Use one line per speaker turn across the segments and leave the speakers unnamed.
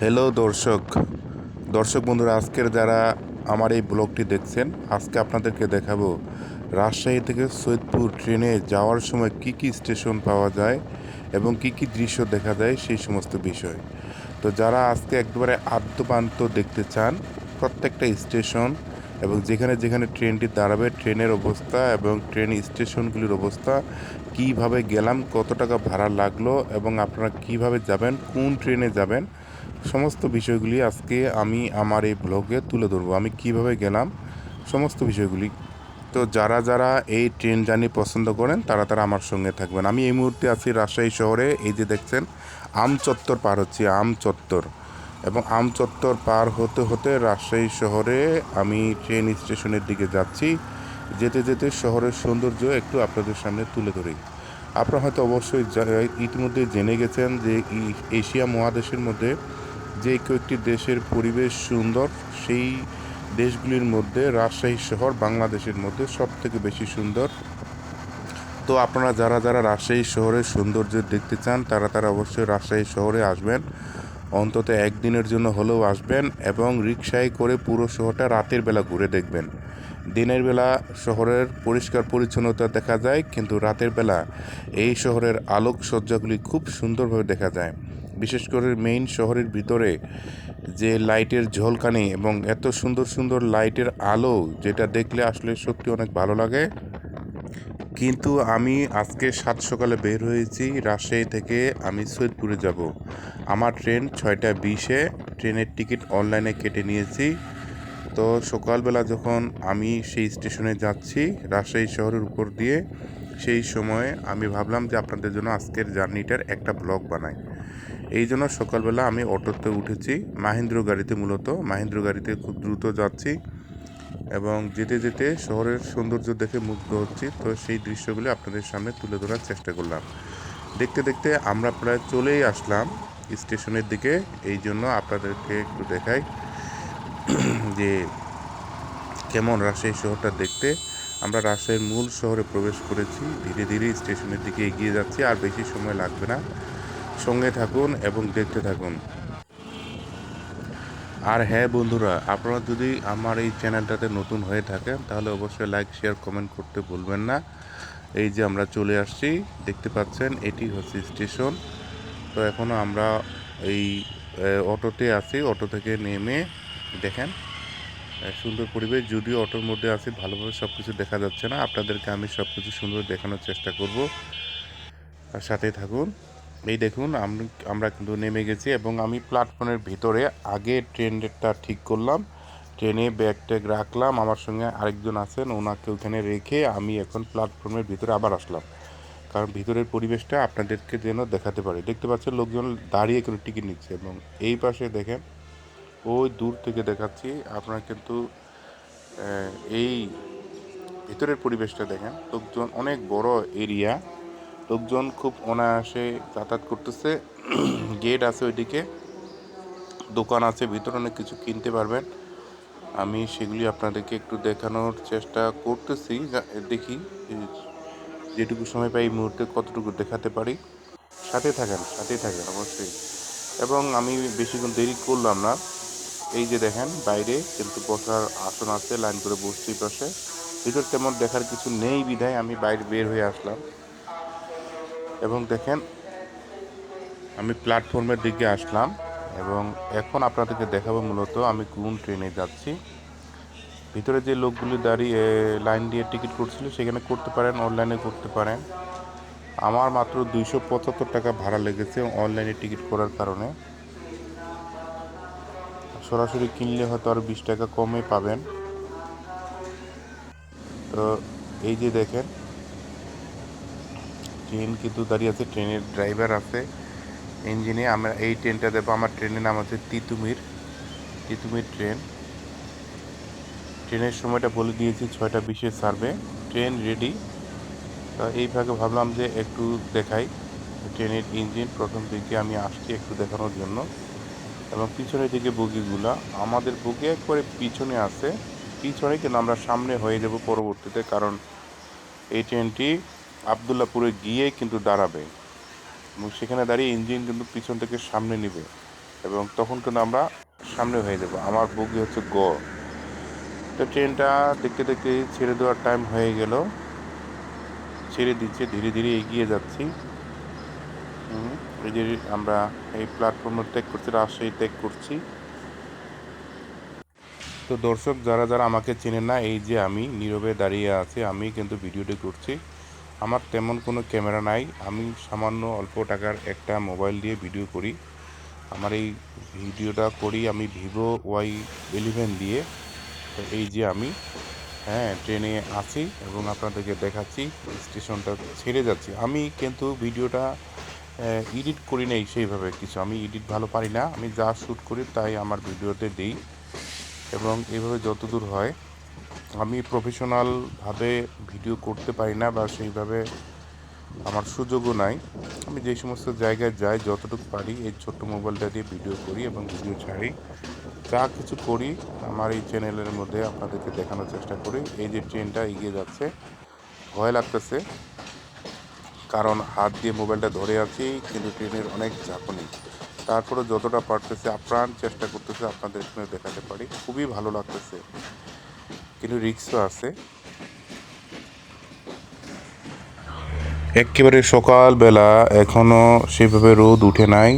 Hello দর্শক বন্ধুরা, আজকের যারা আমার এই ব্লগটি দেখছেন, আজকে আপনাদেরকে দেখাবো রাজশাহী থেকে সৈয়দপুর ট্রেনে যাওয়ার সময় কি কি স্টেশন পাওয়া যায় এবং কি কি দৃশ্য দেখা যায় সেই সমস্ত বিষয়। তো যারা আজকে একবারে আদ্যপান্ত দেখতে চান প্রত্যেকটা স্টেশন এবং যেখানে যেখানে ট্রেনটি দাঁড়াবে, ট্রেনের অবস্থা এবং ট্রেন স্টেশনগুলির অবস্থা, কিভাবে গেলাম, কত টাকা ভাড়া লাগলো এবং আপনারা কিভাবে যাবেন, কোন ট্রেনে যাবেন, সমস্ত বিষয়গুলি আজকে আমি আমার এই ব্লগে তুলে ধরবো। আমি কিভাবে গেলাম সমস্ত বিষয়গুলি। তো যারা যারা এই ট্রেন জার্নি পছন্দ করেন তারা তারা আমার সঙ্গে থাকবেন। আমি এই মুহূর্তে আছি রাজশাহী শহরে। এই যে দেখছেন আম চত্বর পার হচ্ছি, আম চত্বর, এবং আম চত্বর পার হতে হতে রাজশাহী শহরে আমি ট্রেন স্টেশনের দিকে যাচ্ছি। যেতে যেতে শহরের সৌন্দর্য একটু আপনাদের সামনে তুলে ধরি। আপনারা হয়তো অবশ্যই ইতিমধ্যে জেনে গেছেন যে এশিয়া মহাদেশের মধ্যে যে কয়েকটি দেশের পরিবেশ সুন্দর, সেই দেশগুলির মধ্যে রাজশাহী শহর বাংলাদেশের মধ্যে সবথেকে বেশি সুন্দর। তো আপনারা যারা যারা রাজশাহী শহরের সৌন্দর্য দেখতে চান তারা তারা অবশ্যই রাজশাহী শহরে আসবেন। অন্তত একদিনের জন্য হলেও আসবেন এবং রিকশায় করে পুরো শহরটা রাতের বেলা ঘুরে দেখবেন। দিনের বেলা শহরের পরিষ্কার পরিচ্ছন্নতা দেখা যায়, কিন্তু রাতের বেলা এই শহরের আলোকসজ্জাগুলি খুব সুন্দরভাবে দেখা যায়। বিশেষ করে মেইন শহরের ভিতরে যে লাইটের ঝলকানি এবং এত সুন্দর সুন্দর লাইটের আলো, যেটা দেখলে আসলে সত্যি অনেক ভালো লাগে। কিন্তু আমি আজকে সাত সকালে বের হয়েছি রাজশাহী থেকে, আমি সৈয়দপুরে যাব। আমার ট্রেন 6টা 20-এ, ট্রেনের টিকিট অনলাইনে কেটে নিয়েছি। তো সকালবেলা যখন আমি সেই স্টেশনে যাচ্ছি রাজশাহী শহরের উপর দিয়ে, সেই সময় আমি ভাবলাম যে আপনাদের জন্য আজকের জার্নিটার একটা ব্লগ বানাই। এই জন্য সকালবেলা আমি অটোতে উঠেছি, মাহেন্দ্র গাড়িতে, মূলত মাহেন্দ্র গাড়িতে খুব দ্রুত যাচ্ছি এবং যেতে যেতে শহরের সৌন্দর্য দেখে মুগ্ধ হচ্ছি। তো সেই দৃশ্যগুলি আপনাদের সামনে তুলে ধরার চেষ্টা করলাম। দেখতে দেখতে আমরা প্রায় চলেই আসলাম স্টেশনের দিকে। এই জন্য আপনাদেরকে একটু দেখাই যে কেমন রাজশাহী শহরটা দেখতে। আমরা রাজশাহীর মূল শহরে প্রবেশ করেছি, ধীরে ধীরে স্টেশনের দিকে এগিয়ে যাচ্ছি। আর বেশি সময় লাগবে না, সঙ্গে থাকুন এবং দেখতে থাকুন। আর হ্যাঁ বন্ধুরা, আপনারা যদি আমার এই চ্যানেলটাতে নতুন হয়ে থাকেন তাহলে অবশ্যই লাইক, শেয়ার, কমেন্ট করতে ভুলবেন না। এই যে আমরা চলে আসছি, দেখতে পাচ্ছেন এটি হচ্ছে স্টেশন। তো এখনও আমরা এই অটোতে আছি। অটো থেকে নেমে দেখেন সুন্দর পরিবেশ, যদিও অটোর মধ্যে আছি ভালোভাবে সব কিছু দেখা যাচ্ছে না। আপনাদেরকে আমি সব কিছু সুন্দর দেখানোর চেষ্টা করব, আর সাথে থাকুন। এই দেখুন আমরা কিন্তু নেমে গেছি এবং আমি প্ল্যাটফর্মের ভিতরে আগে ট্রেনটা ঠিক করলাম। ট্রেনে ব্যাগ ট্যাগ রাখলাম, আমার সঙ্গে আরেকজন আছেন, ওনাকে ওখানে রেখে আমি এখন প্ল্যাটফর্মের ভিতরে আবার আসলাম, কারণ ভিতরের পরিবেশটা আপনাদেরকে যেন দেখাতে পারি। দেখতে পাচ্ছেন লোকজন দাঁড়িয়ে করে টিকিট নিচ্ছে এবং এই পাশে দেখেন, ওই দূর থেকে দেখাচ্ছি আপনারা কিন্তু এই ভিতরের পরিবেশটা দেখেন। লোকজন অনেক বড় এরিয়া, লোকজন খুব অনায়াসে যাতায়াত করতেছে। গেট আছে ওইদিকে, দোকান আছে, ভিতরে অনেক কিছু কিনতে পারবেন। আমি সেগুলি আপনাদেরকে একটু দেখানোর চেষ্টা করতেছি, দেখি যেটুকু সময় পাই এই মুহূর্তে কতটুকু দেখাতে পারি। সাথে থাকেন অবশ্যই। এবং আমি বেশিক্ষণ দেরি করলাম না। এই যে দেখেন বাইরে কিন্তু বসার আসন আছে, লাইন করে বসছি পাশে। ভিতর তেমন দেখার কিছু নেই বিধায় আমি বাইরে বের হয়ে আসলাম। এবং দেখেন আমি প্ল্যাটফর্মের দিকে আসলাম এবং এখন আপনাদেরকে দেখাবো মূলত আমি কোন ট্রেনে যাচ্ছি। ভিতরে যে লোকগুলি দাঁড়িয়ে লাইন দিয়ে টিকিট করছিল সেখানে করতে পারেন, অনলাইনে করতে পারেন। আমার মাত্র 275 টাকা ভাড়া লেগেছে অনলাইনে টিকিট করার কারণে। সরাসরি কিনলে হয়তো আরও 20 টাকা কমে পাবেন। তো এই যে দেখেন ট্রেন কিন্তু দাঁড়িয়ে আছে, ট্রেনের ড্রাইভার আছে ইঞ্জিনে। আমরা এই ট্রেনটা দেবো, আমার ট্রেনের নাম হচ্ছে তিতুমির ট্রেন। ট্রেনের সময়টা বলে দিয়েছি 6টা 20-এ ছাড়বে, ট্রেন রেডি। তো এই ভাগে ভাবলাম যে একটু দেখাই ট্রেনের ইঞ্জিন। প্রথম দিকে আমি আসছি একটু দেখানোর জন্য। এবং পিছনের দিকে বগিগুলা, আমাদের বগি একবারে পিছনে আছে, পিছনে কিন্তু আমরা সামনে হয়ে যাব পরবর্তীতে, কারণ এই ট্রেনটি আবদুল্লাপুরে গিয়ে কিন্তু দাঁড়াবে এবং সেখানে দাঁড়িয়ে ইঞ্জিন কিন্তু পিছন থেকে সামনে নেবে। এবং তখন কিন্তু আমরা সামনে হয়ে যাব। আমার বগি হচ্ছে গ। তো ট্রেনটা দেখতে দেখতে ছেড়ে দেওয়ার টাইম হয়ে গেল, ছেড়ে দিচ্ছে, ধীরে ধীরে এগিয়ে যাচ্ছি। এই যে আমরা এই প্ল্যাটফর্মে ত্যাগ করছি, রাজশাহী ত্যাগ করছি। তো দর্শক যারা যারা আমাকে চেনেন না, এই যে আমি নীরবে দাঁড়িয়ে আছি, আমি কিন্তু ভিডিওটি করছি। আমার তেমন কোনো ক্যামেরা নাই, আমি সামান্য অল্প টাকার একটা মোবাইল দিয়ে ভিডিও করি। আমার এই ভিডিওটা করি আমি Vivo Y11 দিয়ে। তো এই যে আমি ট্রেনে আছি এবং আপনাদেরকে দেখাচ্ছি স্টেশনটা ছেড়ে যাচ্ছি। আমি কিন্তু ভিডিওটা এডিট করি নাই সেইভাবে কিছু, আমি এডিট ভালো পারি না, আমি যা শ্যুট করি তাই আমার ভিডিওতে দিই এবং এইভাবে যতদূর হয়। আমি প্রফেশনালভাবে ভিডিও করতে পারি না বা সেইভাবে আমার সুযোগও নাই। আমি যে সমস্ত জায়গায় যাই যতটুকু পারি এই ছোট্ট মোবাইলটা দিয়ে ভিডিও করি এবং ভিডিও ছাড়ি। যা কিছু করি আমার এই চ্যানেলের মধ্যে আপনাদেরকে দেখানোর চেষ্টা করি। এই যে ট্রেনটা এগিয়ে যাচ্ছে, ভয় লাগতেছে কারণ হাত দিয়ে মোবাইলটা ধরে আছি, কিন্তু ট্রেনের অনেক ঝাঁকুনি। তারপরে যতটা পারতেছে আপ্রাণ চেষ্টা করতেছে আপনাদের এখানে দেখাতে পারি। খুবই ভালো লাগতেছে, কিন্তু রিস্কও আছে। একেবারে সকালবেলা, এখনও সেভাবে রোদ উঠে নাই,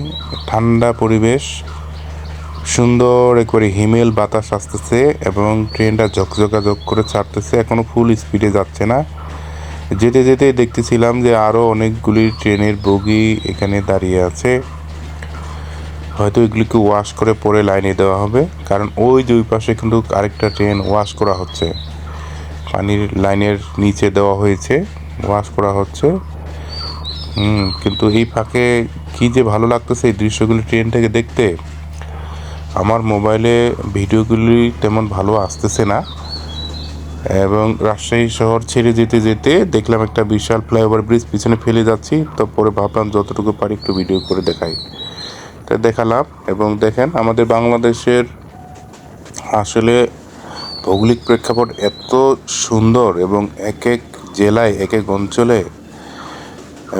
ঠান্ডা পরিবেশ, সুন্দর একবারে হিমেল বাতাস আসতেছে এবং ট্রেনটা ঝকঝকাঝক করে ছাড়তেছে। এখনও ফুল স্পিডে যাচ্ছে না। যেতে যেতে দেখতেছিলাম যে আরও অনেকগুলি ট্রেনের বগি এখানে দাঁড়িয়ে আছে। হয়তো এগুলিকে ওয়াশ করে পরে লাইনে দেওয়া হবে, কারণ ওই দুই পাশে কিন্তু আরেকটা ট্রেন ওয়াশ করা হচ্ছে, পানির লাইনের নিচে দেওয়া হয়েছে, ওয়াশ করা হচ্ছে। কিন্তু এই ফাঁকে কী যে ভালো লাগতেছে এই দৃশ্যগুলি ট্রেন থেকে দেখতে। আমার মোবাইলে ভিডিওগুলি তেমন ভালো আসতেছে না এবং রাজশাহী শহর ছেড়ে যেতে যেতে দেখলাম একটা বিশাল ফ্লাইওভার ব্রিজ, পিছনে ফেলে যাচ্ছি। তো পরে ভাবলাম যতটুকু পারি একটু ভিডিও করে দেখাই, তো দেখালাম। এবং দেখেন আমাদের বাংলাদেশের আসলে ভৌগোলিক প্রেক্ষাপট এত সুন্দর এবং এক এক জেলায় এক এক অঞ্চলে,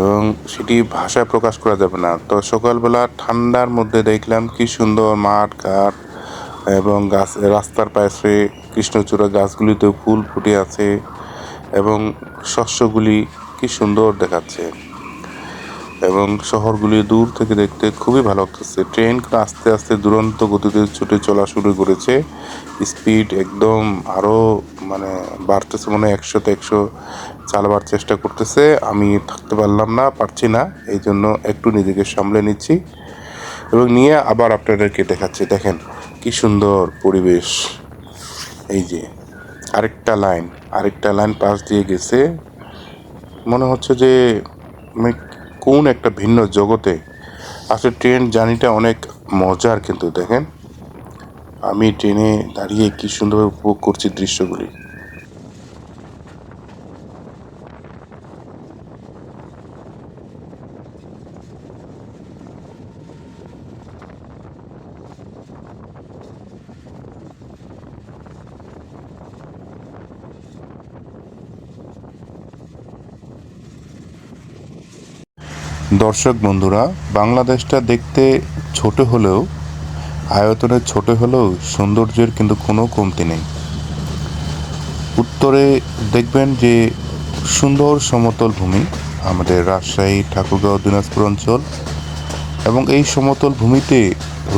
এবং সেটি ভাষায় প্রকাশ করা যাবে না। তো সকালবেলা ঠান্ডার মধ্যে দেখলাম কি সুন্দর মাঠ ঘাট এবং গাছ, রাস্তার পাশে কৃষ্ণচূড়া গাছগুলিতেও ফুল ফুটে আছে এবং শস্যগুলি কি সুন্দর দেখাচ্ছে এবং শহরগুলি দূর থেকে দেখতে খুবই ভালো লাগতেছে। ট্রেন আস্তে আস্তে দুরন্ত গতিতে ছুটে চলা শুরু করেছে, স্পিড একদম আরও মানে বাড়তেছে, মনে হয় 100-100 চালাবার চেষ্টা করতেছে। আমি থাকতে পারছি না, এই জন্য একটু নিজেকে সামলে নিচ্ছি এবং নিয়ে আবার আপনাদেরকে দেখাচ্ছি। দেখেন কি সুন্দর পরিবেশ। এই যে আরেকটা লাইন পাশ দিয়ে গেছে, মনে হচ্ছে যে আমি কোন একটা ভিন্ন জগতে। আসলে ট্রেন জার্নিটা অনেক মজার, কিন্তু দেখেন আমি ট্রেনে দাঁড়িয়ে কি সুন্দরভাবে উপভোগ করছি দৃশ্যগুলি। দর্শক বন্ধুরা, বাংলাদেশটা দেখতে ছোট হলেও, আয়তনে ছোট হলেও সৌন্দর্যের কিন্তু কোনো কমতি নেই। উত্তরে দেখবেন যে সুন্দর সমতল ভূমি, আমাদের রাজশাহী, ঠাকুরগাঁও, দিনাজপুর অঞ্চল, এবং এই সমতল ভূমিতে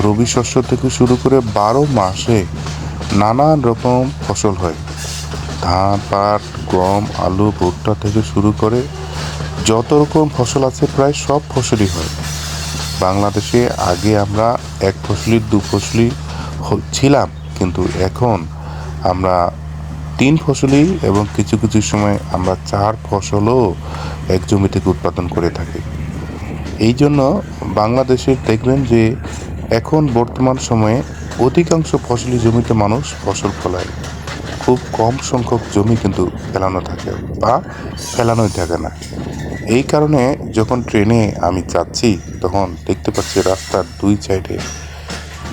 রবি শস্য থেকে শুরু করে 12 মাসে নানান রকম ফসল হয়। ধান, পাট, গম, আলু, ভুট্টা থেকে শুরু করে যত রকম ফসল আছে প্রায় সব ফসলই হয়। বাংলাদেশে আগে আমরা এক ফসলি দু ফসলি ছিলাম, কিন্তু এখন আমরা 3 ফসলি এবং কিছু কিছু সময় আমরা 4 ফসলও এক জমি থেকে উৎপাদন করে থাকি। এই জন্য বাংলাদেশের দেখবেন যে এখন বর্তমান সময়ে অধিকাংশ ফসলি জমিতে মানুষ ফসল ফলায়, খুব কম সংখ্যক জমি কিন্তু ফেলানো থাকে বা ফেলানোই থাকে না। এই কারণে যখন ট্রেনে আমি যাচ্ছি তখন দেখতে পাচ্ছি রাস্তার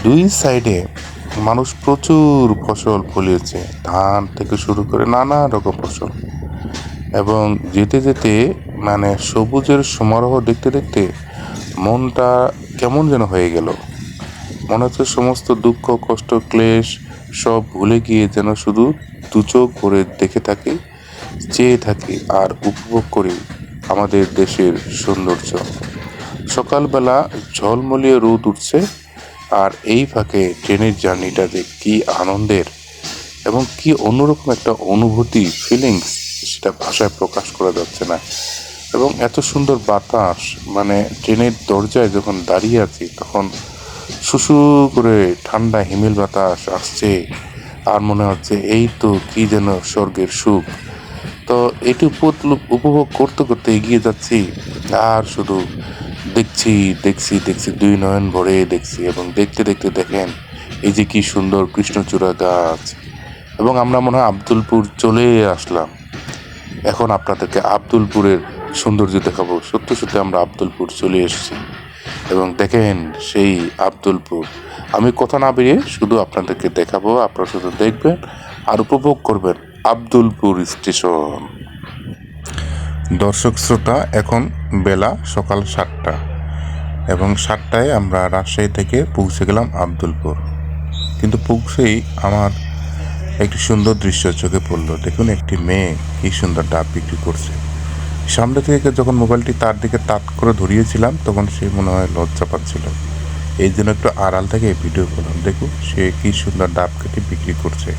দুই সাইডে মানুষ প্রচুর ফসল ফলিয়েছে, ধান থেকে শুরু করে নানা রকম ফসল। এবং যেতে যেতে মানে সবুজের সমারোহ দেখতে দেখতে মনটা কেমন যেন হয়ে গেল। মনে হচ্ছে সমস্ত দুঃখ কষ্ট ক্লেশ সব ভুলে গিয়ে যেন শুধু দুচোখ ভরে দেখে থাকি, চেয়ে থাকি আর উপভোগ করি আমাদের দেশের সৌন্দর্য। সকালবেলা ঝলমলিয়ে রোদ উঠছে, আর এই ফাঁকে ট্রেনের জার্নিটা যে কী আনন্দের এবং কি অন্যরকম একটা অনুভূতি, ফিলিংস, সেটা ভাষায় প্রকাশ করা যাচ্ছে না। এবং এত সুন্দর বাতাস, মানে ট্রেনের দরজায় যখন দাঁড়িয়ে আছি তখন শুশু করে ঠান্ডা হিমেল বাতাস আসছে, আর মনে হচ্ছে এই তো কি যেন স্বর্গের সুখ। তো এটি উপভোগ করতে করতে এগিয়ে যাচ্ছি, আর শুধু দেখছি দেখছি দেখছি, দুই নয়ন ভরে দেখছি। এবং দেখতে দেখতে দেখেন এই যে কি সুন্দর কৃষ্ণচূড়া গাছ, এবং আমরা মনে হয় আব্দুলপুর চলে আসলাম। এখন আপনাদেরকে আব্দুলপুরের সৌন্দর্য দেখাবো। সত্যি সত্যি আমরা আব্দুলপুর চলে এসেছি, এবং দেখেন সেই আব্দুলপুর। আমি কথা না বেরিয়ে শুধু আপনাদেরকে দেখাবো, আপনারা শুধু দেখবেন আর উপভোগ করবেন আব্দুলপুর স্টেশন। দর্শক শ্রোতা, এখন বেলা সকাল 7টা, এবং 7টায় আমরা রাজশাহী থেকে পৌঁছে গেলাম আব্দুলপুর। কিন্তু পৌঁছেই আমার একটি সুন্দর দৃশ্য চোখে পড়লো। দেখুন, একটি মেয়ে কি সুন্দর ডাব বিক্রি করছে। সামনে থেকে যখন মোবাইলটি তার দিকে তাক করে ধরিয়েছিলাম তখন সে মনে হয় লজ্জা পাচ্ছিল, এই জন্য একটু আড়াল থেকে ভিডিও করলাম। দেখুন সে কি সুন্দর ডাব কেটে বিক্রি করছে।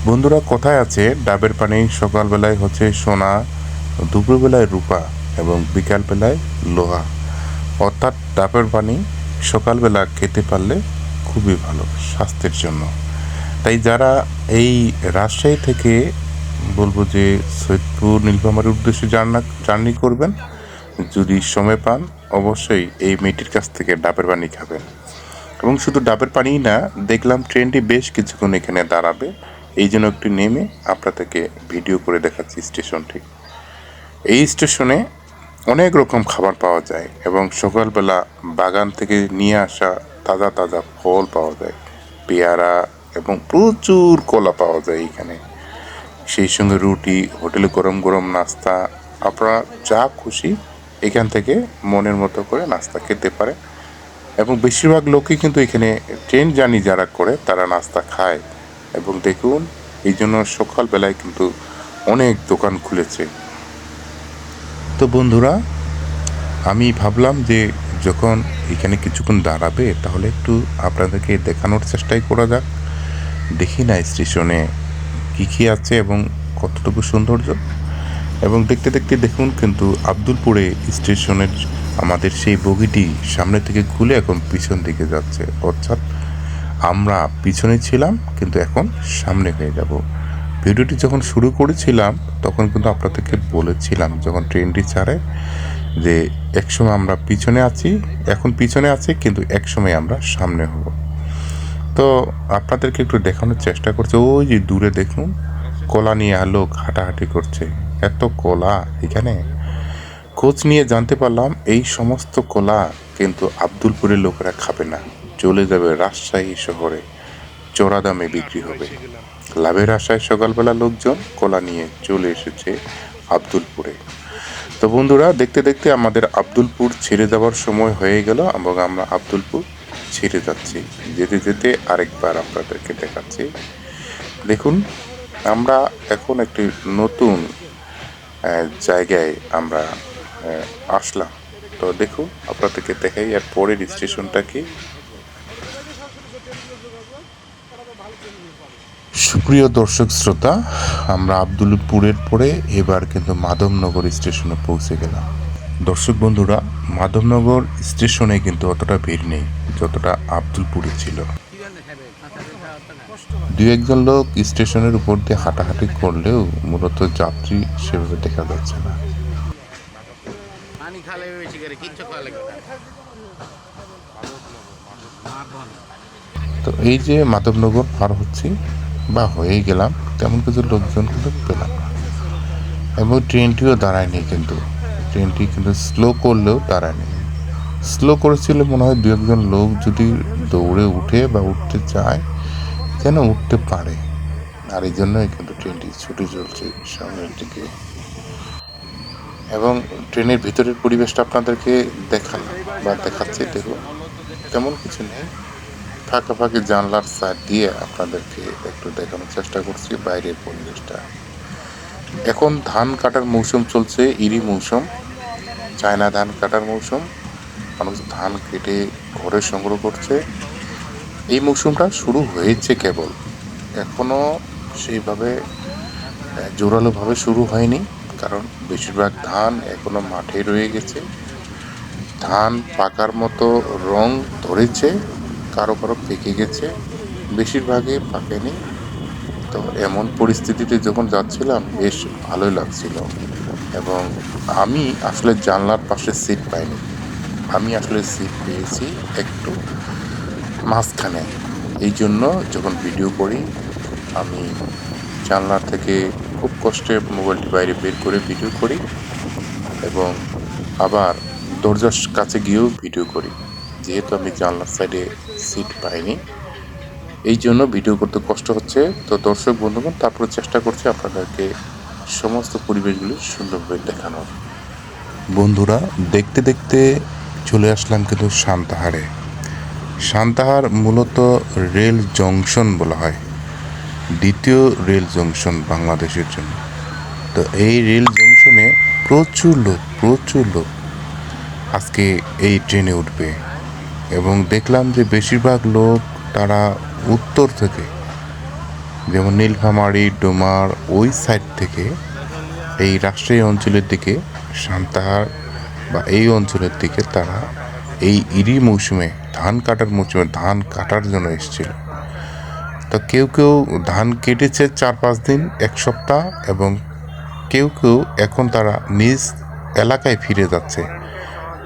বন্ধুরা, কথায় আছে ডাবের পানি সকালবেলায় হচ্ছে সোনা, দুপুরবেলায় রূপা, এবং বিকালবেলায় লোহা। অর্থাৎ ডাবের পানি সকালবেলা খেতে পারলে খুবই ভালো স্বাস্থ্যের জন্য। তাই যারা এই রাজশাহী থেকে, বলবো যে সৈয়দপুর নীলফামারীর উদ্দেশ্যে জার্নি করবেন, যদি সময় পান অবশ্যই এই মেয়েটির কাছ থেকে ডাবের পানি খাবেন। এবং শুধু ডাবের পানিই না, দেখলাম ট্রেনটি বেশ কিছুক্ষণ এখানে দাঁড়াবে, এই জন্য একটু নেমে আপনাদেরকে ভিডিও করে দেখাচ্ছি স্টেশনটি। এই স্টেশনে অনেক রকম খাবার পাওয়া যায়, এবং সকালবেলা বাগান থেকে নিয়ে আসা তাজা তাজা ফল পাওয়া যায়, পেয়ারা, এবং প্রচুর কলা পাওয়া যায় এখানে। সেই সঙ্গে রুটি, হোটেলে গরম গরম নাস্তা। আপনারা যা খুশি এখান থেকে মনের মতো করে নাস্তা খেতে পারে। এবং বেশিরভাগ লোকই কিন্তু এখানে ট্রেন জার্নি যারা করে তারা নাস্তা খায়। এবং দেখুন, এই জন্য সকালবেলায় কিন্তু অনেক দোকান খুলেছে। তো বন্ধুরা, আমি ভাবলাম যে যখন এখানে কিছুক্ষণ দাঁড়াবে তাহলে একটু আপনাদেরকে দেখানোর চেষ্টাই করা যাক। দেখি না স্টেশনে কী কী আছে এবং কতটুকু সৌন্দর্য। এবং দেখতে দেখতে দেখুন কিন্তু আব্দুলপুরে স্টেশনের আমাদের সেই বগিটি সামনে থেকে খুলে এখন পিছন দিকে যাচ্ছে। অর্থাৎ আমরা পিছনে ছিলাম কিন্তু এখন সামনে হয়ে যাব। ভিডিওটি যখন শুরু করেছিলাম তখন কিন্তু আপনাদেরকে বলেছিলাম যখন ট্রেনটি ছাড়ে যে একসময় আমরা পিছনে আছি, এখন পিছনে আছি, কিন্তু একসময় আমরা সামনে হব। তো আপনাদেরকে একটু দেখানোর চেষ্টা করছে। ওই যে দূরে দেখুন কলা নিয়ে লোক হাঁটাহাঁটি করছে। এত কলা এখানে, খোঁজ নিয়ে জানতে পারলাম এই সমস্ত কলা কিন্তু আব্দুলপুরের লোকেরা খাবে না, চলে যাবে রাজশাহী শহরে, চড়া দামে বিক্রি হবে। লাভের আশায় সকালবেলা লোকজন কলা নিয়ে চলে এসেছে আব্দুলপুরে। তো বন্ধুরা, দেখতে দেখতে আমাদের আব্দুলপুর ছেড়ে যাওয়ার সময় হয়ে গেল, এবং আমরা আব্দুলপুর ছেড়ে যাচ্ছি। যেতে যেতে আরেকবার আপনাদেরকে দেখাচ্ছি। দেখুন, আমরা এখন একটি নতুন জায়গায় আমরা আসলাম। তো দেখুন, আপনাদেরকে দেখাই আর পরের স্টেশনটা কি। সুপ্রিয় দর্শক শ্রোতা, আমরা আব্দুলপুরের পরে এবার কিন্তু মাধবনগর স্টেশনে পৌঁছে গেলাম। দর্শক বন্ধুরা, মাধবনগর স্টেশনে কিন্তু অতটা ভিড় নেই যতটা আব্দুলপুরে ছিল। দু একজন লোক স্টেশনের উপর দিয়ে হাঁটাহাঁটি করলেও মূলত যাত্রী সেভাবে দেখা যাচ্ছে না। তো এই যে মাধবনগর পার হচ্ছি বা হয়ে গেলাম, তেমন কিছু লোকজন কিন্তু পেলাম না। এবং ট্রেনটিও দাঁড়ায়নি, কিন্তু ট্রেনটি কিন্তু স্লো করলেও দাঁড়ায়নি। স্লো করেছিল মনে হয় দু একজন লোক যদি দৌড়ে উঠে বা উঠতে চায় যেন উঠতে পারে, আর এই জন্যই কিন্তু ট্রেনটি ছুটে চলছে সামনের দিকে। এবং ট্রেনের ভিতরের পরিবেশটা আপনাদেরকে দেখালাম বা দেখাচ্ছি। দেখুন, তেমন কিছু নেই, ফাঁকা ফাঁকি জানলার সাইড দিয়ে আপনাদেরকে একটু দেখানোর চেষ্টা করছি বাইরের পরিবেশটা। এখন ধান কাটার মৌসুম চলছে, ইরি মৌসুম, চায়না ধান কাটার মৌসুম। মানুষ ধান কেটে ঘরে সংগ্রহ করছে। এই মৌসুমটা শুরু হয়েছে কেবল, এখনো সেইভাবে জোরালোভাবে শুরু হয়নি, কারণ বেশিরভাগ ধান এখনো মাঠে রয়ে গেছে। ধান পাকার মতো রং ধরেছে, কারো কারো পেকে গেছে, বেশিরভাগই পাকেনি। তো এমন পরিস্থিতিতে যখন যাচ্ছিলাম বেশ ভালোই লাগছিল। এবং আমি আসলে জানলার পাশে সিট পাইনি, আমি আসলে সিট পেয়েছি একটু মাঝখানে। এই জন্য যখন ভিডিও করি আমি জানলা থেকে খুব কষ্টে মোবাইলটি বাইরে বের করে ভিডিও করি, এবং আবার দরজার কাছে গিয়েও ভিডিও করি। যেহেতু আমি জানলার সাইডে সিট পাইনি, এই জন্য ভিডিও করতে কষ্ট হচ্ছে। তো দর্শক বন্ধুগণ, তারপরে চেষ্টা করছি আপনাদেরকে সমস্ত পরিবেশগুলি সুন্দরভাবে দেখানোর। বন্ধুরা, দেখতে দেখতে চলে আসলাম কিন্তু সান্তাহারে। সান্তাহার মূলত রেল জংশন বলা হয়, দ্বিতীয় রেল জংশন বাংলাদেশের জন্য। তো এই রেল জংশনে প্রচুর লোক আজকে এই ট্রেনে উঠবে, এবং দেখলাম যে বেশিরভাগ লোক তারা উত্তর থেকে, যেমন নীলফামারী, ডোমার ওই সাইড থেকে এই রাজশাহী অঞ্চলের দিকে, সান্তাহার বা এই অঞ্চলের দিকে তারা এই ইরি মৌসুমে, ধান কাটার মৌসুমে ধান কাটার জন্য এসেছিল। তো কেউ কেউ ধান কেটেছে 4-5 দিন, এক সপ্তাহ, এবং কেউ এখন তারা নিজ এলাকায় ফিরে যাচ্ছে।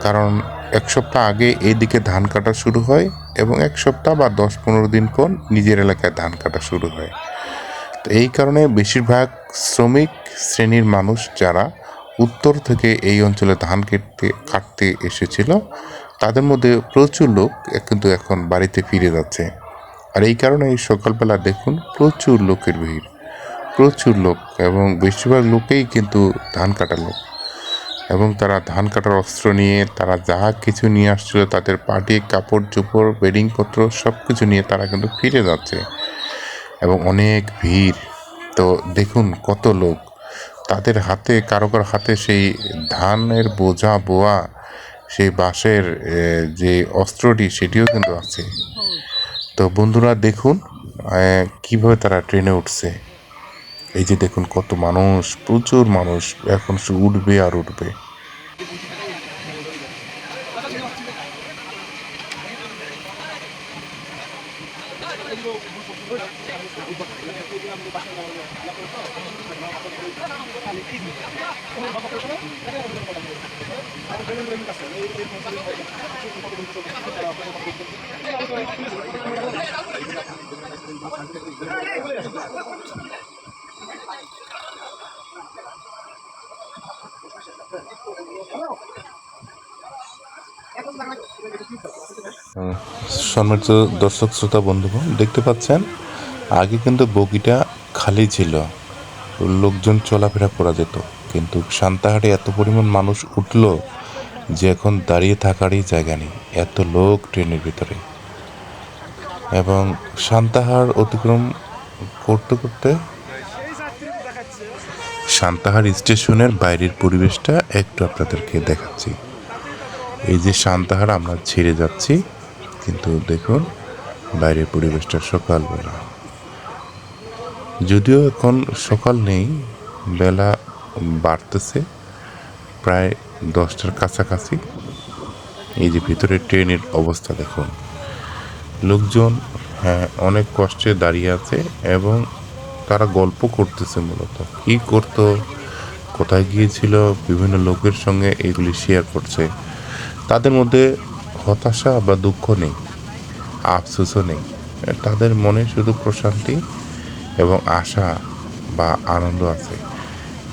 কারণ এক সপ্তাহ আগে এইদিকে ধান কাটা শুরু হয়, এবং এক সপ্তাহ বা 10-15 দিন পর নিজের এলাকায় ধান কাটা শুরু হয়। তো এই কারণে বেশিরভাগ শ্রমিক শ্রেণীর মানুষ যারা উত্তর থেকে এই অঞ্চলে ধান কাটতে এসেছিল, তাদের মধ্যে প্রচুর লোক কিন্তু এখন বাড়িতে ফিরে যাচ্ছে। আর এই কারণে এই সকালবেলা দেখুন প্রচুর লোকের ভিড়, প্রচুর লোক, এবং বেশিরভাগ লোকেই কিন্তু ধান কাটার লোক। এবং তারা ধান কাটার অস্ত্র নিয়ে, তারা যা কিছু নিয়ে আসছিল, তাদের পাটি, কাপড় চোপড়, বেডিংপত্র সব কিছু নিয়ে তারা কিন্তু ফিরে যাচ্ছে, এবং অনেক ভিড়। তো দেখুন কত লোক, তাদের হাতে, কারো হাতে সেই ধানের বোঝা বোয়া সেই বাঁশের যে অস্ত্রটি, সেটিও কিন্তু আছে। তো বন্ধুরা দেখুন কিভাবে তারা ট্রেনে উঠছে। এই যে দেখুন কত মানুষ, প্রচুর মানুষ এখন উঠবে আর উঠবে। সম্মানিত দর্শক শ্রোতা বন্ধুগণ, দেখতে পাচ্ছেন আগে কিন্তু বগিটা খালি ছিল, লোকজন চলাফেরা করা যেত, কিন্তু সান্তাহারে এত পরিমাণ মানুষ উঠল যে এখন দাঁড়িয়ে থাকারই জায়গা নেই, এত লোক ট্রেনের ভিতরে। এবং সান্তাহার অতিক্রম করতে করতে সান্তাহার স্টেশনের বাইরের পরিবেশটা একটু আপনাদেরকে দেখাচ্ছি। এই যে সান্তাহার আমরা ছেড়ে যাচ্ছি, কিন্তু দেখুন বাইরের পরিবেশটা সকালবেলা, যদিও এখন সকাল নেই, বেলা বাড়তেছে, প্রায় 10টার কাছাকাছি। এই যে ভিতরে ট্রেনের অবস্থা দেখুন, লোকজন অনেক কষ্টে দাঁড়িয়ে আছে, এবং তারা গল্প করতেছে, মূলত কী করতো, কোথায় গিয়েছিল, বিভিন্ন লোকের সঙ্গে এগুলি শেয়ার করছে। তাদের মধ্যে হতাশা বা দুঃখ নেই, আফসোসও নেই, তাদের মনে শুধু প্রশান্তি এবং আশা বা আনন্দ আছে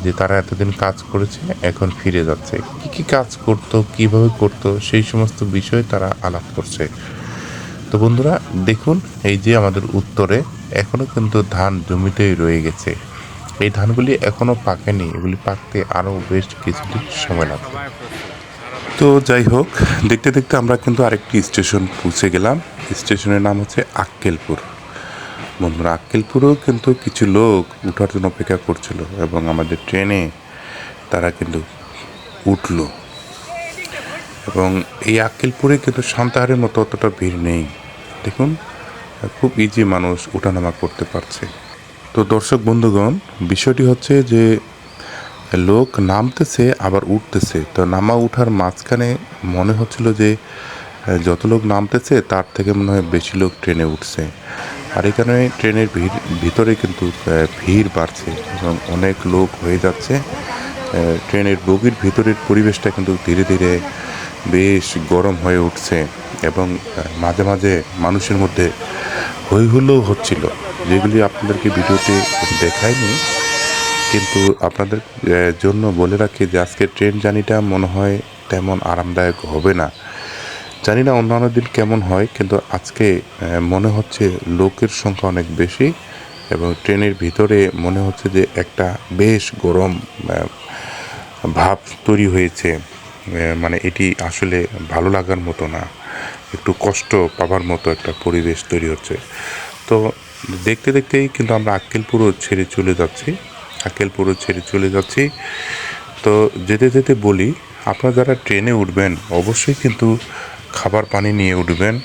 যে তারা এতদিন কাজ করেছে, এখন ফিরে যাচ্ছে। কী কাজ করতো, কিভাবে করতো, সেই সমস্ত বিষয়ে তারা আলাপ করছে। তো বন্ধুরা দেখুন, এই যে আমাদের উত্তরে এখনও কিন্তু ধান জমিতেই রয়ে গেছে, এই ধানগুলি এখনও পাকেনি, এগুলি পাকতে আরও বেশ কিছুদিন সময় লাগবে। তো যাই হোক, দেখতে দেখতে আমরা কিন্তু আরেকটি স্টেশন পৌঁছে গেলাম। স্টেশনের নাম হচ্ছে আক্কেলপুর। বন্ধুরা, আক্কেলপুরেও কিন্তু কিছু লোক উঠার জন্য অপেক্ষা করছিল এবং আমাদের ট্রেনে তারা কিন্তু উঠল। এবং এই আক্কেলপুরে কিন্তু সান্তাহারের মতো অতটা ভিড় নেই। দেখুন, খুব ইজি মানুষ ওঠানামা করতে পারছে। তো দর্শক বন্ধুগণ, বিষয়টি হচ্ছে যে লোক নামতেছে আবার উঠতেছে। তো নামা উঠার মাঝখানে মনে হচ্ছিল যে যত লোক নামতেছে তার থেকে মনে হয় বেশি লোক ট্রেনে উঠছে। আর এখানে ট্রেনের ভিতরে কিন্তু ভিড় বাড়ছে এবং অনেক লোক হয়ে যাচ্ছে। ট্রেনের বগির ভিতরের পরিবেশটা কিন্তু ধীরে ধীরে বেশ গরম হয়ে উঠছে এবং মাঝে মাঝে মানুষের মধ্যে হৈ হুল্লোড় হচ্ছিল, যেগুলি আপনাদেরকে ভিডিওতে দেখায়নি। কিন্তু আপনাদের জন্য বলে রাখি যে আজকের ট্রেন জার্নিটা মনে হয় তেমন আরামদায়ক হবে না। জানি না অন্যান্য দিন কেমন হয়, কিন্তু আজকে মনে হচ্ছে লোকের সংখ্যা অনেক বেশি এবং ট্রেনের ভিতরে মনে হচ্ছে যে একটা বেশ গরম ভাব তৈরি হয়েছে। মানে এটি আসলে ভালো লাগার মতো না, একটু কষ্ট পাবার মতো একটা পরিবেশ তৈরি হচ্ছে। তো দেখতে দেখতেই কিন্তু আমরা আক্কেলপুরও ছেড়ে চলে যাচ্ছি। তো যেতে যেতে বলি, আপনারা যারা ট্রেনে উঠবেন অবশ্যই কিন্তু খাবার পানি নিয়ে উঠবেন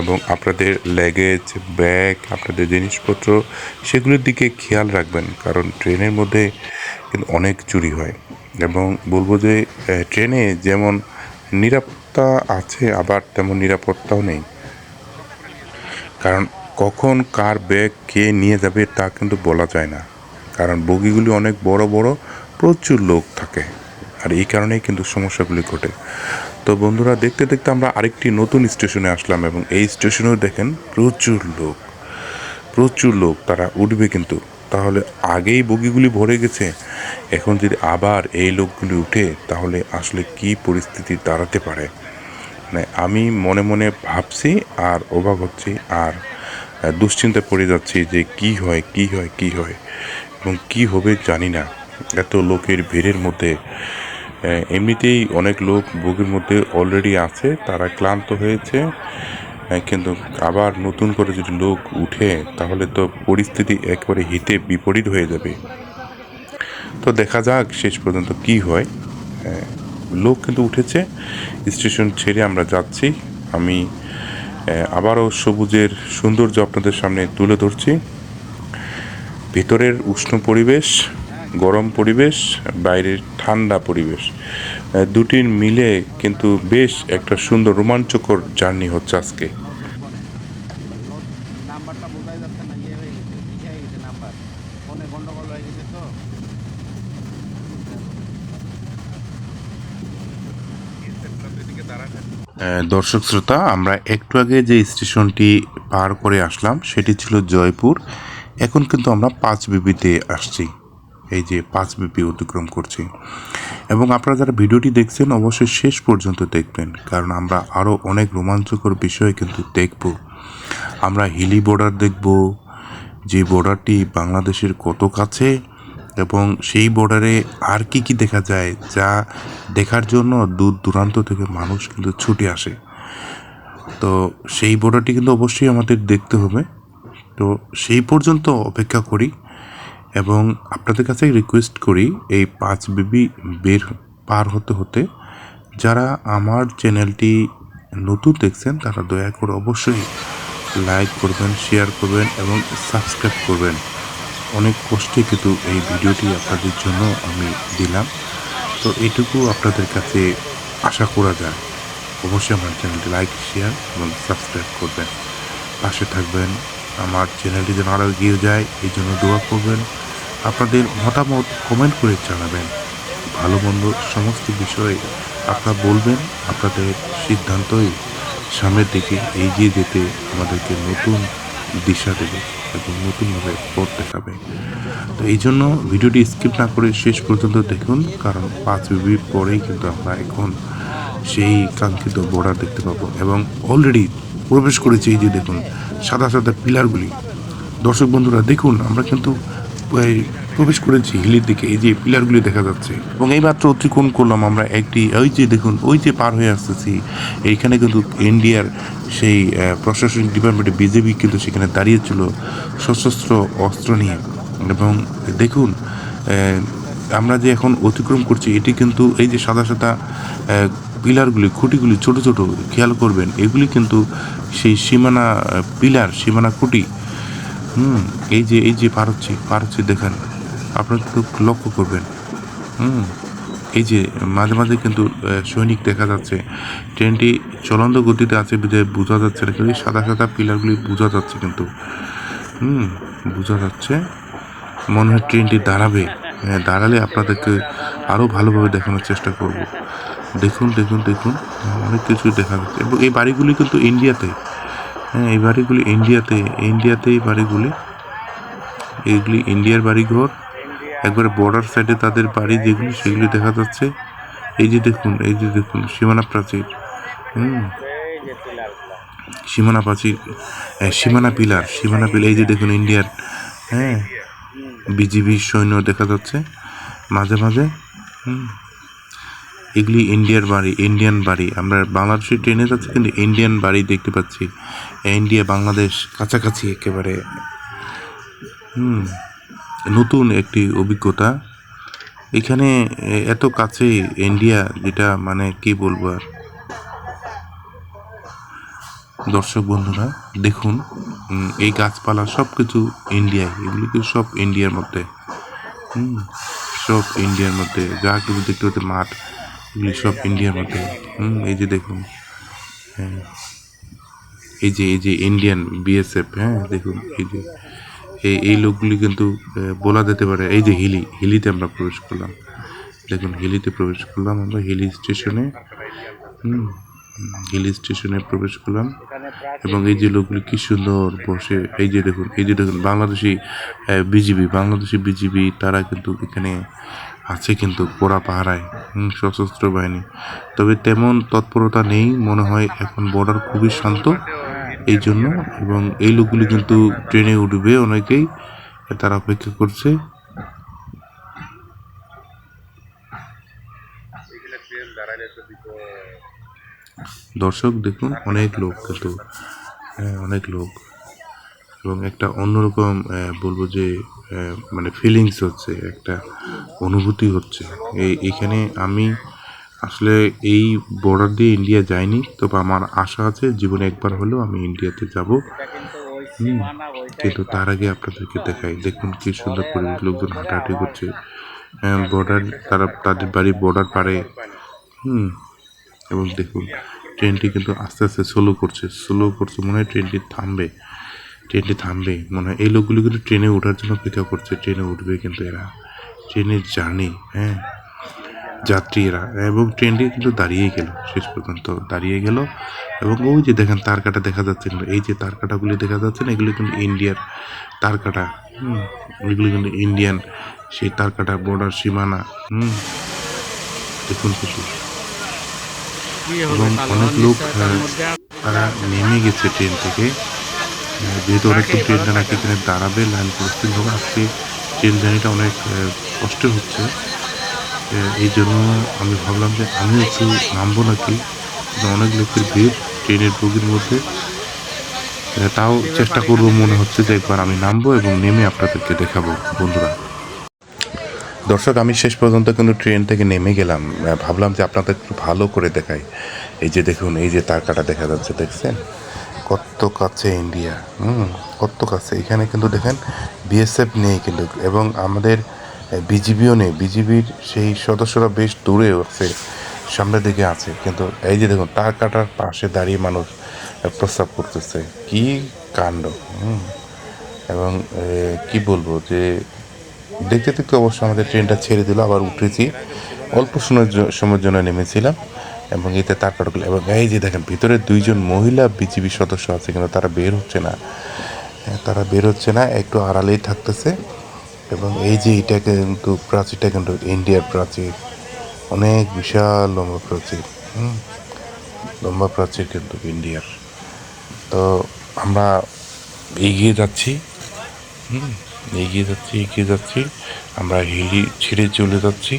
এবং আপনাদের লাগেজ, ব্যাগ, আপনাদের জিনিসপত্র সেগুলোর দিকে খেয়াল রাখবেন, কারণ ট্রেনের মধ্যে কিন্তু অনেক চুরি হয়। এবং বলবো যে ট্রেনে যেমন নিরাপত্তা আছে আবার তেমন নিরাপত্তাও নেই, কারণ কখন কার ব্যাগ কে নিয়ে যাবে তা কিন্তু বলা যায় না, কারণ বগিগুলি অনেক বড় বড়, প্রচুর লোক থাকে, আর এই কারণেই কিন্তু সমস্যাগুলি ঘটে। তো বন্ধুরা, দেখতে দেখতে আমরা আরেকটি নতুন স্টেশনে আসলাম এবং এই স্টেশনেও দেখেন প্রচুর লোক তারা উঠবে, কিন্তু তাহলে আগেই বগিগুলি ভরে গেছে, এখন যদি আবার এই লোকগুলি উঠে তাহলে আসলে কি পরিস্থিতি দাঁড়াতে পারে। মানে আমি মনে মনে ভাবছি আর অবাক হচ্ছি আর দুশ্চিন্তায় পড়ে যাচ্ছি যে কি হয় এবং কি হবে জানি না। এত লোকের ভিড়ের মধ্যে এমনিতেই অনেক লোক বগির মধ্যে অলরেডি আছে, তারা ক্লান্ত হয়েছে, কিন্তু আবার নতুন করে যদি লোক উঠে তাহলে তো পরিস্থিতি একবারে হিতে বিপরীত হয়ে যাবে। তো দেখা যাক শেষ পর্যন্ত কি হয়। লোক কিন্তু উঠেছে, স্টেশন ছেড়ে আমরা যাচ্ছি। আমি আবারও সবুজের সৌন্দর্য আপনাদের সামনে তুলে ধরছি। ভিতরের উষ্ণ পরিবেশ, গরম পরিবেশ, বাইরের ঠান্ডা পরিবেশ, দুটির মিলে কিন্তু বেশ একটা সুন্দর রোমাঞ্চকর জার্নি হচ্ছে আজকে।
নাম্বারটা বোঝাই যাচ্ছে না, ইয়ে হয়ে গেছে, পিছিয়ে গেছে নাম্বার, ফোনে গন্ডগোল হয়ে গেছে। তো
দর্শক শ্রোতা, আমরা একটু আগে যে স্টেশনটি পার করে আসলাম সেটি ছিল জয়পুর। এখন কিন্তু আমরা পাঁচবিবিতে আসছি, এই যে পাঁচবিবি অতিক্রম করছি। এবং আপনারা যারা ভিডিওটি দেখছেন অবশ্যই শেষ পর্যন্ত দেখবেন, কারণ আমরা আরও অনেক রোমাঞ্চকর বিষয় কিন্তু দেখব। আমরা হিলি বর্ডার দেখব, যে বর্ডারটি বাংলাদেশের কত কাছে এবং সেই বর্ডারে আর কি দেখা যায়, যা দেখার জন্য দূর দূরান্ত থেকে মানুষ কিন্তু ছুটে আসে। তো সেই বর্ডারটি কিন্তু অবশ্যই আমাদের দেখতে হবে। তো সেই পর্যন্ত অপেক্ষা করি এবং আপনাদের কাছে রিকোয়েস্ট করি, এই পাঁচবিবি পার হতে হতে যারা আমার চ্যানেলটি নতুন দেখছেন তারা দয়া করে অবশ্যই লাইক করবেন, শেয়ার করবেন এবং সাবস্ক্রাইব করবেন। অনেক কষ্টে কিন্তু এই ভিডিওটি আপনাদের জন্য আমি দিলাম, তো এটুকু আপনাদের কাছে আশা করা যায়। অবশ্যই আমার চ্যানেলটি লাইক, শেয়ার এবং সাবস্ক্রাইব করবেন, পাশে থাকবেন। আমার চ্যানেলটি যেন আরও এগিয়ে যায় এই জন্য দোয়া করবেন। আপনাদের মতামত কমেন্ট করে জানাবেন, ভালো মন্দ সমস্ত বিষয়ে আপনারা বলবেন। আপনাদের সিদ্ধান্তই সামনের দিকে এগিয়ে যেতে আমাদেরকে নতুন দিশা দেবে এবং নতুনভাবে পথ দেখাবে। তো এই জন্য ভিডিওটি স্কিপ না করে শেষ পর্যন্ত দেখুন, কারণ পাঁচবিবির পরেই কিন্তু আমরা এখন সেই কাঙ্ক্ষিত বর্ডার দেখতে পাবো এবং অলরেডি প্রবেশ করেছি। এই যে দেখুন সাদা সাদা পিলারগুলি। দর্শক বন্ধুরা দেখুন, আমরা কিন্তু প্রবেশ করেছি হিলের দিকে। এই যে পিলারগুলি দেখা যাচ্ছে এবং এই মাত্র অতিক্রম করলাম আমরা একটি, ওই যে দেখুন ওই যে পার হয়ে আসতেছি, এইখানে কিন্তু ইন্ডিয়ার সেই প্রশাসনিক ডিপার্টমেন্টে বিজেপি কিন্তু সেখানে দাঁড়িয়েছিল সশস্ত্র অস্ত্র নিয়ে। এবং দেখুন আমরা যে এখন অতিক্রম করছি এটি কিন্তু এই যে সাদা সাদা পিলারগুলি, খুঁটিগুলি ছোট ছোট, খেয়াল করবেন এগুলি কিন্তু সেই সীমানা পিলার, সীমানা খুঁটি। এই যে দেখেন, আপনারা কিন্তু লক্ষ্য করবেন। হুম এই যে মাঝে মাঝে কিন্তু সৈনিক দেখা যাচ্ছে। ট্রেনটি চলন্ত গতিতে আছে বিধায় বোঝা যাচ্ছে না, কিন্তু এই সাদা সাদা পিলারগুলি বোঝা যাচ্ছে কিন্তু। বোঝা যাচ্ছে। মনে হয় ট্রেনটি দাঁড়াবে। দাঁড়ালে আপনাদেরকে আরও ভালোভাবে দেখানোর চেষ্টা করব। দেখুন দেখুন দেখুন, অনেক কিছু দেখা যাচ্ছে এবং এই বাড়িগুলি কিন্তু ইন্ডিয়াতে। হ্যাঁ, এই বাড়িগুলি ইন্ডিয়াতে এই বাড়িগুলি, এইগুলি ইন্ডিয়ার বাড়িঘর। একবারে বর্ডার সাইডে তাদের বাড়ি যেগুলি সেগুলি দেখা যাচ্ছে। এই যে দেখুন সীমানা প্রাচীর, সীমানা প্রাচীর, সীমানা পিলার। এই যে দেখুন ইন্ডিয়ার, হ্যাঁ, বিজিবি সৈন্য দেখা যাচ্ছে মাঝে মাঝে। এগুলি ইন্ডিয়ান বাড়ি। আমরা বাংলাদেশের ট্রেনে যাচ্ছি কিন্তু ইন্ডিয়ান বাড়ি দেখতে পাচ্ছি। ইন্ডিয়া বাংলাদেশ কাছাকাছি একেবারে। নতুন একটি অভিজ্ঞতা এখানে, এত কাছে ইন্ডিয়া, যেটা মানে কি বলবো আর। দর্শক বন্ধুরা দেখুন, এই গাছপালা সব কিছু ইন্ডিয়ায়, এগুলি কিন্তু সব ইন্ডিয়ার মধ্যে। সব ইন্ডিয়ার মধ্যে যা কিছু দেখতে পাচ্ছে মাঠ, এগুলি সব ইন্ডিয়ার মধ্যে। এই যে দেখুন, হ্যাঁ, এই যে ইন্ডিয়ান বিএসএফ, হ্যাঁ দেখুন, এই যে এই লোকগুলি কিন্তু বলা যেতে পারে। এই যে হিলিতে আমরা প্রবেশ করলাম, দেখুন হিলিতে প্রবেশ করলাম আমরা, হিলি স্টেশনে প্রবেশ করলাম। এবং এই যে লোকগুলি কি সুন্দর বসে, এই যে দেখুন বাংলাদেশি বিজিবি তারা কিন্তু এখানে আছে কিন্তু পোড়া পাহারায়, সশস্ত্র বাহিনী। তবে তেমন তৎপরতা নেই মনে হয়, এখন বর্ডার খুবই শান্ত এই জন্য। এবং এই লোকগুলি কিন্তু ট্রেনে উঠবে অনেকেই, তারা অপেক্ষা করছে। দর্শক দেখুন, অনেক লোক কিন্তু, অনেক লোক, এবং একটা অন্যরকম বলবো যে মানে ফিলিংস হচ্ছে, একটা অনুভূতি হচ্ছে। এইখানে আমি আসলে এই বর্ডার দিয়ে ইন্ডিয়া যাইনি, তবে আমার আশা আছে জীবনে একবার হলেও আমি ইন্ডিয়াতে যাব। কিন্তু তার আগে আপনাদেরকে দেখাই, দেখুন কি সুন্দর পরিবেশ, লোকজন হাঁটাহাঁটি করছে। বর্ডার, তাদের বাড়ি বর্ডার পারে। এবং দেখুন ট্রেনটি কিন্তু আস্তে আস্তে স্লো করছে, মনে হয় ট্রেনটি থামবে মনে হয়। এই লোকগুলি কিন্তু ট্রেনে ওঠার জন্য অপেক্ষা করছে, ট্রেনে উঠবে কিন্তু এরা, ট্রেনের জার্নি, হ্যাঁ, যাত্রী এরা। এবং ট্রেনটি কিন্তু দাঁড়িয়ে গেল, শেষ পর্যন্ত দাঁড়িয়ে গেল। এবং ওই যে দেখেন তার কাটা দেখা যাচ্ছে, কিন্তু এই যে তার কাটাগুলি দেখা যাচ্ছে না, এগুলি কিন্তু ইন্ডিয়ার তার কাটা। এগুলি কিন্তু ইন্ডিয়ান সেই তার কাটা, বর্ডার সীমানা। দেখুন কিন্তু, এবং অনেক লোক তারা নেমে গেছে ট্রেন থেকে, যেহেতু অনেকক্ষণ ট্রেনটা নাকি এখানে দাঁড়াবে, লাইন পরিস্থিতি হবে। আজকে ট্রেন জার্নিটা অনেক কষ্টের হচ্ছে। এই জন্য আমি ভাবলাম যে আমি একটু নামবো নাকি, অনেক লোকের ভিড় ট্রেনের বগির মধ্যে। তাও চেষ্টা করবো, মনে হচ্ছে যে একবার আমি নামবো এবং নেমে আপনাদেরকে দেখাবো বন্ধুরা। দর্শক, আমি শেষ পর্যন্ত কিন্তু ট্রেন থেকে নেমে গেলাম, ভাবলাম যে আপনাদের একটু ভালো করে দেখাই। এই যে দেখুন, এই যে তার কাটা দেখা যাচ্ছে, দেখছেন কত কাছে ইন্ডিয়া, কত কাছে। এখানে কিন্তু দেখেন বিএসএফ নেই কিন্তু, এবং আমাদের বিজিবিও নেই। বিজিবির সেই সদস্যরা বেশ দূরে আছে, সামনের দিকে আছে। কিন্তু এই যে দেখুন তার কাটার পাশে দাঁড়িয়ে মানুষ প্রস্রাব করতেছে, কি কাণ্ড। এবং কি বলবো যে দেখতে দেখতে অবশ্য আমাদের ট্রেনটা ছেড়ে দিল, আবার উঠেছি, অল্প সময়ের জন্য নেমেছিলাম। এবং এতে তার কাটাগুলো, এবং এই যে দেখেন ভিতরে 2জন মহিলা বিজিবি সদস্য আছে, কিন্তু তারা বের হচ্ছে না, একটু আড়ালেই থাকতেছে। এবং এই যে এটা কিন্তু প্রাচীরটা কিন্তু ইন্ডিয়ার প্রাচীর, অনেক বিশাল লম্বা প্রাচীর কিন্তু ইন্ডিয়ার। তো আমরা এগিয়ে যাচ্ছি। এগিয়ে যাচ্ছি। আমরা হিলি ছেড়ে চলে যাচ্ছি।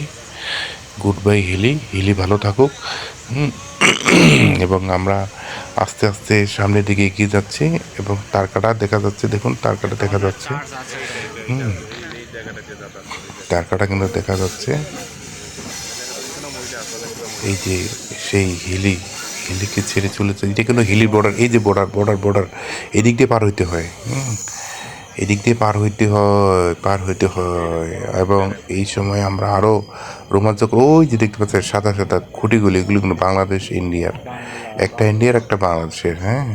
গুড বাই হিলি, হিলি ভালো থাকুক। হুম, এবং আমরা আস্তে আস্তে সামনের দিকে এগিয়ে যাচ্ছি এবং তারকাটা দেখা যাচ্ছে, দেখুন তারকাটা দেখা যাচ্ছে।
চার্জ আছে
হুম, তারকাটা কিন্তু দেখা যাচ্ছে। এই যে সেই হিলিকে ছেড়ে চলেছে, এটা কিন্তু হিলির বর্ডার। এই যে বর্ডার এদিক দিয়ে পার হইতে হয়। এদিক দিয়ে পার হইতে হয় এবং এই সময় আমরা আরও রোমাঞ্চক, ওই যে দেখতে পাচ্ছেন সাদা সাদা খুঁটিগুলি, এগুলো কিন্তু বাংলাদেশ ইন্ডিয়ার, একটা ইন্ডিয়ার একটা বাংলাদেশের। হ্যাঁ,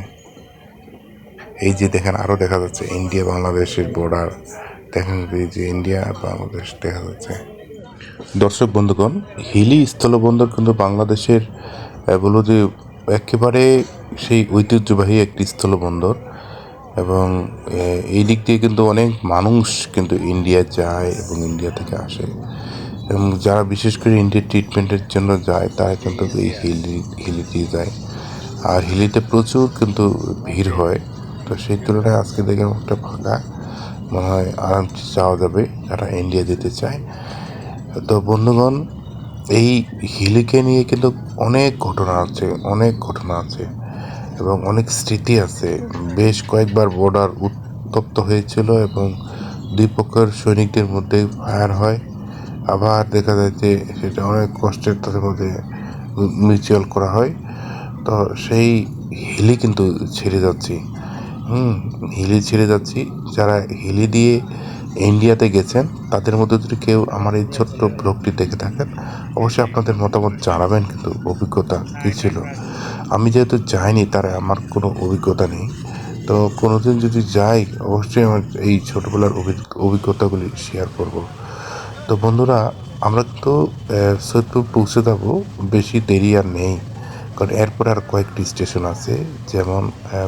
এই যে দেখেন আরও দেখা যাচ্ছে ইন্ডিয়া বাংলাদেশের বর্ডার। দেখেন এই যে ইন্ডিয়া আর বাংলাদেশ দেখা যাচ্ছে। দর্শক বন্ধুগণ, হিলি স্থলবন্দর কিন্তু বাংলাদেশের বলবো যে একেবারে সেই ঐতিহ্যবাহী একটি স্থলবন্দর এবং এই দিক দিয়ে কিন্তু অনেক মানুষ কিন্তু ইন্ডিয়া যায় এবং ইন্ডিয়া থেকে আসে এবং যারা বিশেষ করে ইন্ডিয়ার ট্রিটমেন্টের জন্য যায় তারা কিন্তু এই হিলি দিয়ে যায়। আর হিলিতে প্রচুর কিন্তু ভিড় হয়। তো সেই তুলনায় আজকে দেখে একটা ফাঁকা, মনে হয় আরামসে যাওয়া যাবে যারা ইন্ডিয়া যেতে চায়। তো বন্ধুগণ, এই হিলিকে নিয়ে কিন্তু অনেক ঘটনা আছে এবং অনেক স্মৃতি আছে। বেশ কয়েকবার বর্ডার উত্তপ্ত হয়েছিল এবং দুই পক্ষের সৈনিকদের মধ্যে ফায়ার হয়। আবার দেখা যায় যে সেটা অনেক কষ্টের তাদের মধ্যে মিউচুয়াল করা হয়। তো সেই হিলি কিন্তু ছেড়ে যাচ্ছি। হিলি ছেড়ে যাচ্ছি। যারা হিলি দিয়ে ইন্ডিয়াতে গেছেন তাদের মধ্যে যদি কেউ আমার এই ছোট্ট ব্লগটি দেখে থাকেন, অবশ্যই আপনাদের মতামত জানাবেন কিন্তু অভিজ্ঞতা কী ছিল। আমি যেহেতু যাইনি, তারা আমার কোনো অভিজ্ঞতা নেই। তো কোনোদিন যদি যাই, অবশ্যই আমার এই ছোটোবেলার অভিজ্ঞতাগুলি শেয়ার করব। তো বন্ধুরা, আমরা কিন্তু সৈয়দপুর পৌঁছে যাবো, বেশি দেরি আর নেই। কারণ এরপরে আর কয়েকটি স্টেশন আছে, যেমন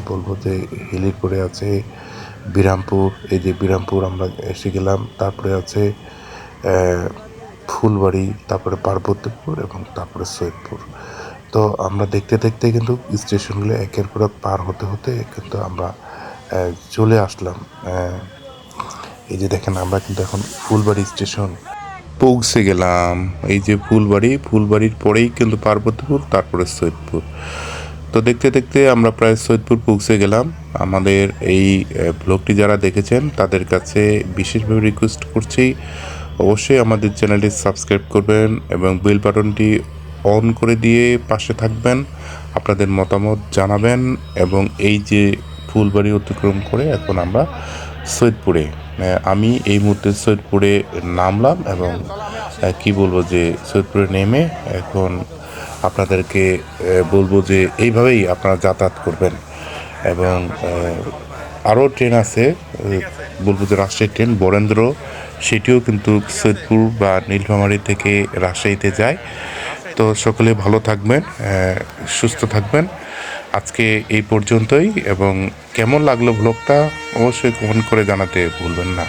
বলবো যে হিলির পরে আছে বিরামপুর। এই যে বিরামপুর আমরা এসে গেলাম। তারপরে আছে ফুলবাড়ি, তারপরে পার্বতীপুর এবং তারপরে সৈয়দপুর। তো আমরা দেখতে দেখতে কিন্তু স্টেশনগুলো একের পর এক পার হতে হতে কিন্তু আমরা চলে আসলাম। এই যে দেখেন আমরা কিন্তু এখন ফুলবাড়ি স্টেশন পৌঁছে গেলাম। এই যে ফুলবাড়ির পরেই কিন্তু পার্বতীপুর, তারপরে সৈয়দপুর। তো দেখতে দেখতে আমরা প্রায় সৈয়দপুর পৌঁছে গেলাম। আমাদের এই ব্লগটি যারা দেখেছেন তাদের কাছে বিশেষভাবে রিকোয়েস্ট করছি, অবশ্যই আমাদের চ্যানেলটি সাবস্ক্রাইব করবেন এবং বেল বাটনটি অন করে দিয়ে পাশে থাকবেন, আপনাদের মতামত জানাবেন। এবং এই যে ফুলবাড়ি অতিক্রম করে এখন আমরা সৈয়দপুরে, আমি এই মুহূর্তে সৈয়দপুরে নামলাম এবং কি বলবো যে সৈয়দপুরে নেমে এখন আপনাদেরকে বলবো যে এইভাবেই আপনারা যাতায়াত করবেন। এবং আরও ট্রেন আছে, বলবো যে রাজশাহী ট্রেন বরেন্দ্র, সেটিও কিন্তু সৈয়দপুর বা নীলফামারী থেকে রাজশাহীতে যায়। তো সকলে ভালো থাকবেন, সুস্থ থাকবেন। আজকে এই পর্যন্তই এবং কেমন লাগলো ব্লগটা অবশ্যই কমেন্ট করে জানাতে ভুলবেন না।